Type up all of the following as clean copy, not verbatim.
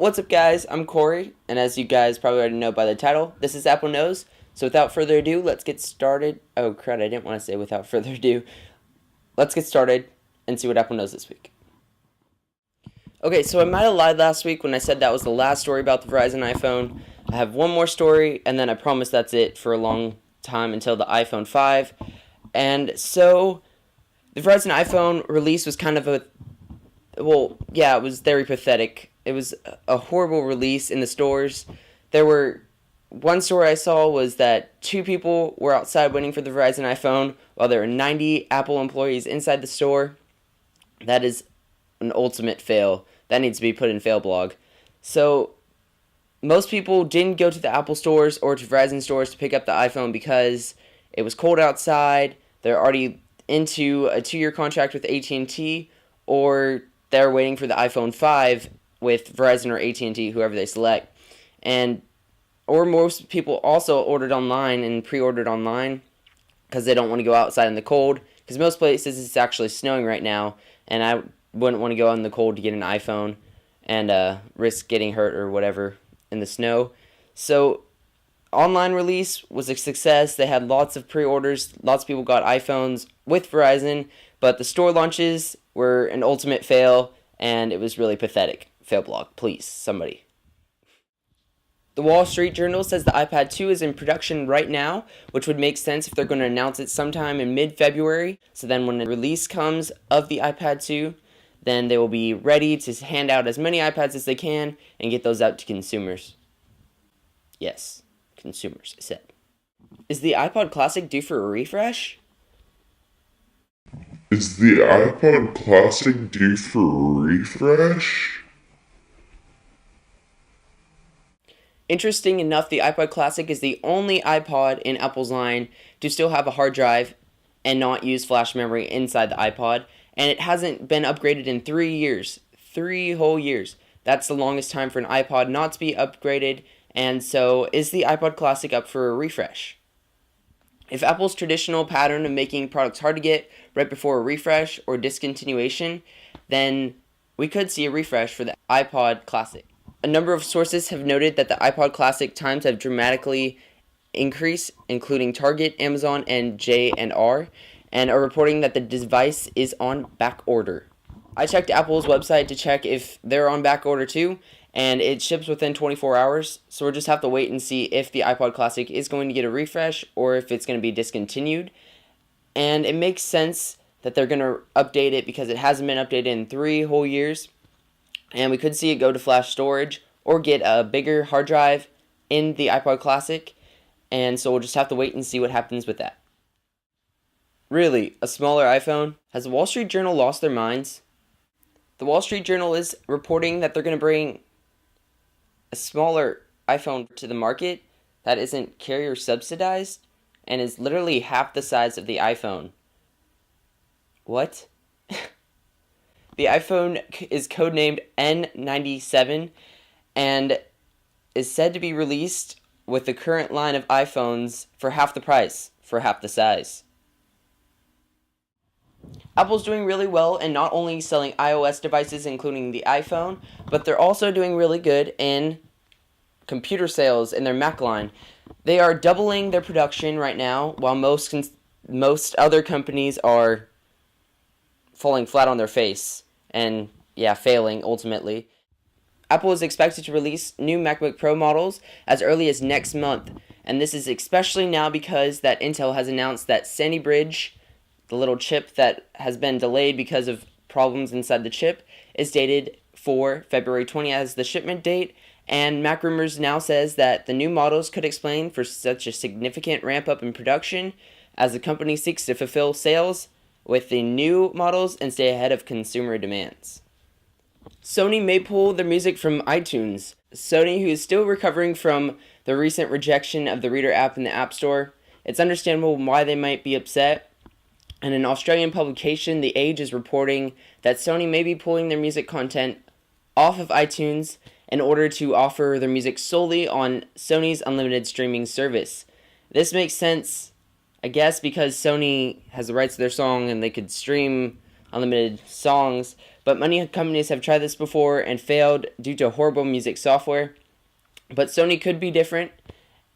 What's up, guys? I'm Corey, and as you guys probably already know by the title, this is Apple Knows. So without further ado, let's get started. Oh, crud, I didn't want to say without further ado. Let's get started and see what Apple knows this week. Okay, so I might have lied last week when I said that was the last story about the Verizon iPhone. I have one more story, and then I promise that's it for a long time until the iPhone 5. And so, the Verizon iPhone release was kind of it was very pathetic. It was a horrible release in the stores. One story I saw was that 2 people were outside waiting for the Verizon iPhone while there were 90 Apple employees inside the store. That is an ultimate fail. That needs to be put in fail blog. So, most people didn't go to the Apple stores or to Verizon stores to pick up the iPhone because it was cold outside. They're already into a 2-year contract with AT&T, or they're waiting for the iPhone 5 with Verizon or AT&T, whoever they select. Or most people also ordered online and pre-ordered online because they don't want to go outside in the cold, because most places it's actually snowing right now, and I wouldn't want to go out in the cold to get an iPhone and risk getting hurt or whatever in the snow. So online release was a success. They had lots of pre-orders. Lots of people got iPhones with Verizon, but the store launches were an ultimate fail, and it was really pathetic. Fail blog, please, somebody. The Wall Street Journal says the iPad 2 is in production right now, which would make sense if they're going to announce it sometime in mid-February. So then when the release comes of the iPad 2, then they will be ready to hand out as many iPads as they can and get those out to consumers. Yes, consumers, I said. Is the iPod Classic due for a refresh? Is the iPod Classic due for a refresh? Interesting enough, the iPod Classic is the only iPod in Apple's line to still have a hard drive and not use flash memory inside the iPod, and it hasn't been upgraded in 3 years. 3 whole years. That's the longest time for an iPod not to be upgraded, and so is the iPod Classic up for a refresh? If Apple's traditional pattern of making products hard to get right before a refresh or discontinuation, then we could see a refresh for the iPod Classic. A number of sources have noted that the iPod Classic times have dramatically increased, including Target, Amazon, and J&R, and are reporting that the device is on back order. I checked Apple's website to check if they're on back order too, and it ships within 24 hours, so we'll just have to wait and see if the iPod Classic is going to get a refresh or if it's going to be discontinued. And it makes sense that they're going to update it because it hasn't been updated in 3 whole years. And we could see it go to flash storage or get a bigger hard drive in the iPod Classic. And so we'll just have to wait and see what happens with that. Really, a smaller iPhone? Has the Wall Street Journal lost their minds? The Wall Street Journal is reporting that they're going to bring a smaller iPhone to the market that isn't carrier subsidized and is literally half the size of the iPhone. What? The iPhone is codenamed N97 and is said to be released with the current line of iPhones for half the price, for half the size. Apple's doing really well in not only selling iOS devices, including the iPhone, but they're also doing really good in computer sales in their Mac line. They are doubling their production right now, while most other companies are falling flat on their face and failing ultimately. Apple is expected to release new MacBook Pro models as early as next month, and this is especially now because that Intel has announced that Sandy Bridge, the little chip that has been delayed because of problems inside the chip, is dated for February 20th as the shipment date, and Mac Rumors now says that the new models could explain for such a significant ramp up in production as the company seeks to fulfill sales with the new models and stay ahead of consumer demands. Sony may pull their music from iTunes. Sony, who is still recovering from the recent rejection of the Reader app in the App Store, it's understandable why they might be upset. And an Australian publication, The Age, is reporting that Sony may be pulling their music content off of iTunes in order to offer their music solely on Sony's unlimited streaming service. This makes sense, I guess, because Sony has the rights to their song and they could stream unlimited songs, but many companies have tried this before and failed due to horrible music software. But Sony could be different,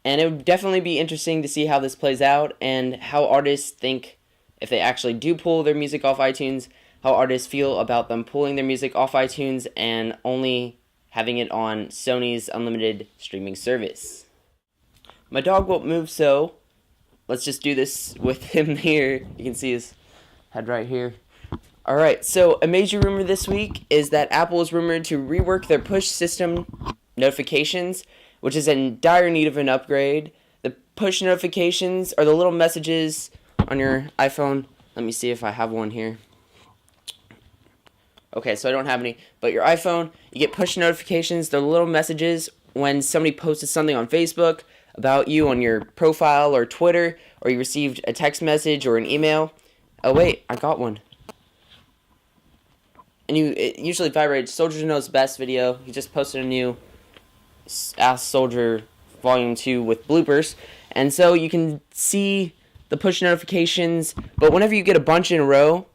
and it would definitely be interesting to see how this plays out and how artists think if they actually do pull their music off iTunes, how artists feel about them pulling their music off iTunes and only having it on Sony's unlimited streaming service. My dog won't move, so let's just do this with him here. You can see his head right here. Alright, so a major rumor this week is that Apple is rumored to rework their push system notifications, which is in dire need of an upgrade. The push notifications are the little messages on your iPhone. Let me see if I have one here. Okay, so I don't have any, but your iPhone, you get push notifications. They're little messages when somebody posted something on Facebook about you on your profile or Twitter, or you received a text message or an email. Oh wait, I got one. And it usually vibrates. Soldier Knows Best video. He just posted a new Ask Soldier Volume 2 with bloopers. And so you can see the push notifications, but whenever you get a bunch in a row,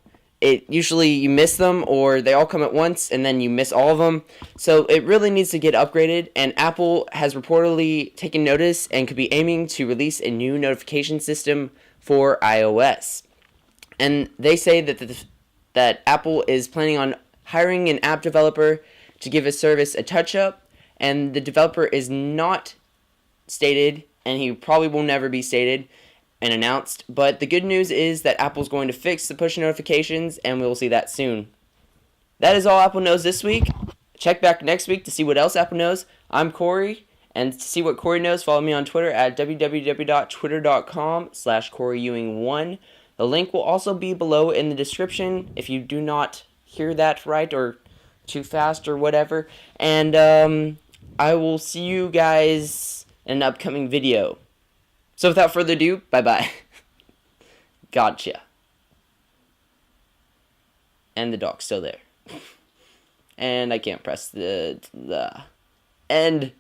it usually you miss them, or they all come at once and then you miss all of them. So it really needs to get upgraded, and Apple has reportedly taken notice and could be aiming to release a new notification system for iOS. And they say that Apple is planning on hiring an app developer to give a service a touch-up, and the developer is not stated, and he probably will never be stated and announced, but the good news is that Apple's going to fix the push notifications, and we will see that soon. That is all Apple knows this week. Check back next week to see what else Apple knows. I'm Corey, and to see what Corey knows, follow me on Twitter at www.twitter.com/CoreyEwing1. The link will also be below in the description if you do not hear that right or too fast or whatever. And I will see you guys in an upcoming video. So without further ado, bye-bye. Gotcha. And the dog's still there. And I can't press the end.